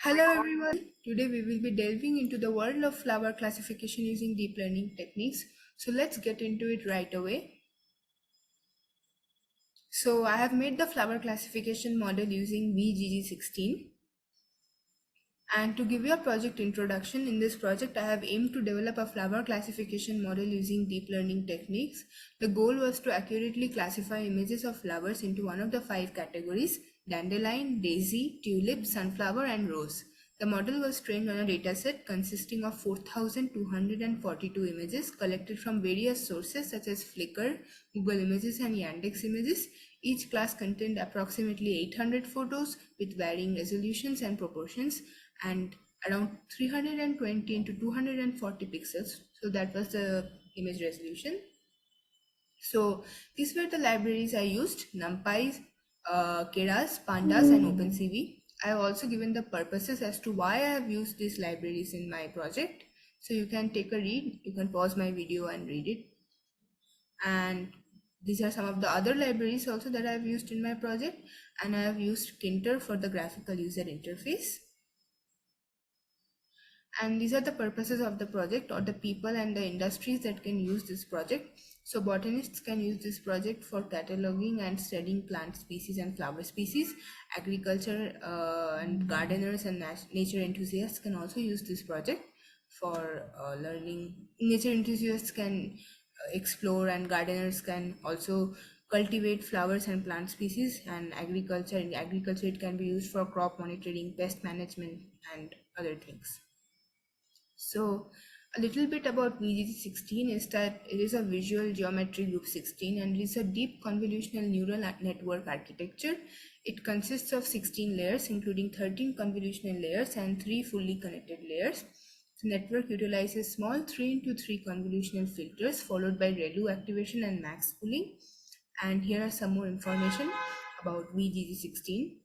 Hello everyone. Today we will be delving into the world of flower classification using deep learning techniques. So let's get into it right away. So I have made the flower classification model using VGG16. And to give you a project introduction, in this project I have aimed to develop a flower classification model using deep learning techniques. The goal was to accurately classify images of flowers into one of the 5 categories: dandelion, daisy, tulip, sunflower and rose. The model was trained on a dataset consisting of 4,242 images collected from various sources such as Flickr, Google Images and Yandex Images. Each class contained approximately 800 photos with varying resolutions and proportions and around 320 into 240 pixels. So that was the image resolution. So these were the libraries I used: NumPy, Keras, Pandas and OpenCV. I have also given the purposes as to why I have used these libraries in my project. So you can take a read, you can pause my video and read it. And these are some of the other libraries also that I have used in my project. And I have used Tkinter for the graphical user interface. And these are the purposes of the project, or the people and the industries that can use this project. So botanists can use this project for cataloging and studying plant species and flower species. Agriculture and gardeners and nature enthusiasts can also use this project for learning. Nature enthusiasts can explore, and gardeners can also cultivate flowers and plant species. And in agriculture it can be used for crop monitoring, pest management and other things. So a little bit about VGG16 is that it is a visual geometry group 16 and it is a deep convolutional neural network architecture. It consists of 16 layers, including 13 convolutional layers and 3 fully connected layers. The network utilizes small 3 into 3 convolutional filters followed by ReLU activation and max pooling. And here are some more information about VGG16.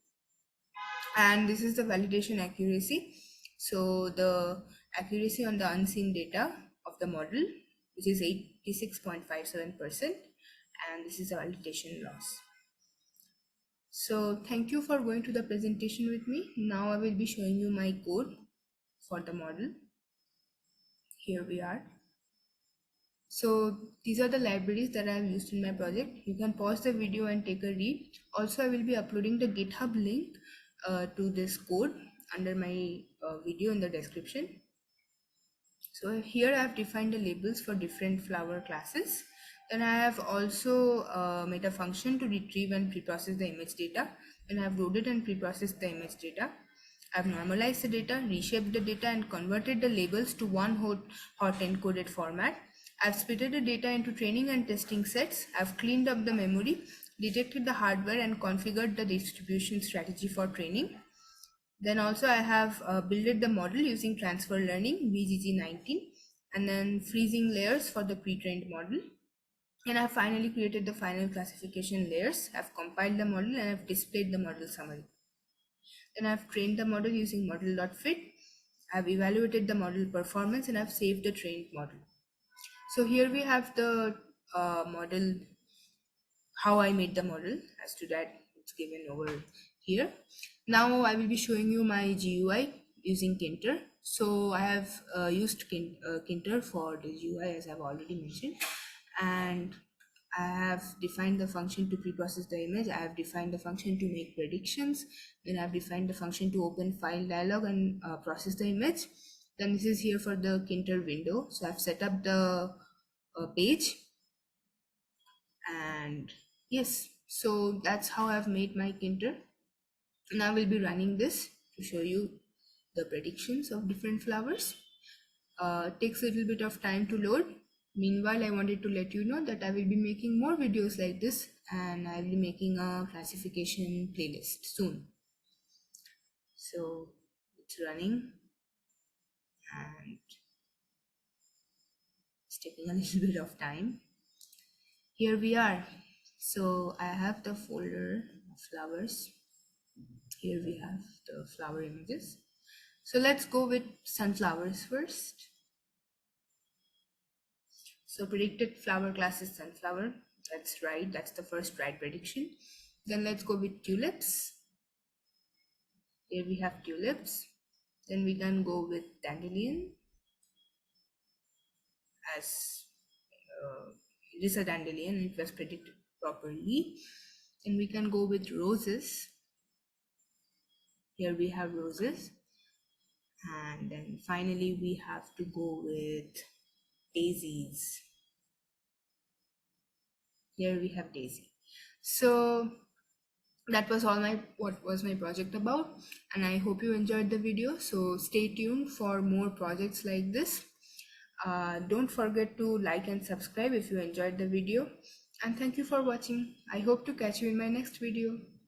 And this is the validation accuracy. So the accuracy on the unseen data of the model, which is 86.57%, and this is the validation loss. So thank you for going to the presentation with me. Now I will be showing you my code for the model. Here we are. So these are the libraries that I have used in my project. You can pause the video and take a read. Also, I will be uploading the GitHub link to this code under my video in the description. So here I have defined the labels for different flower classes. Then I have also made a function to retrieve and pre-process the image data. Then I have loaded and pre-processed the image data. I have normalized the data, reshaped the data and converted the labels to one hot encoded format. I've splitted the data into training and testing sets. I've cleaned up the memory, detected the hardware and configured the distribution strategy for training. Then also I have built the model using transfer learning VGG19 and then freezing layers for the pre-trained model. And I have finally created the final classification layers. I've compiled the model and I've displayed the model summary. Then I've trained the model using model.fit. I've evaluated the model performance and I've saved the trained model. So here we have the model, how I made the model. As to that, it's given over here. Now I will be showing you my GUI using Tkinter. So I have used Tkinter for the GUI, as I've already mentioned, and I have defined the function to pre-process the image. I have defined the function to make predictions. Then I've defined the function to open file dialog and process the image. Then this is here for the Tkinter window. So I've set up the page, and yes, so that's how I've made my Tkinter. And I will be running this to show you the predictions of different flowers. Takes a little bit of time to load. Meanwhile, I wanted to let you know that I will be making more videos like this, and I will be making a classification playlist soon. So it's running and it's taking a little bit of time. Here we are. So I have the folder of flowers. Here we have the flower images. So let's go with sunflowers first. So predicted flower class is sunflower. That's right. That's the first right prediction. Then let's go with tulips. Here we have tulips. Then we can go with dandelion as it is a dandelion, it was predicted properly. Then we can go with roses. Here we have roses. And then finally we have to go with daisies. Here we have daisy. So that was all what was my project about, and I hope you enjoyed the video. So stay tuned for more projects like this. Don't forget to like and subscribe if you enjoyed the video, and thank you for watching. I hope to catch you in my next video.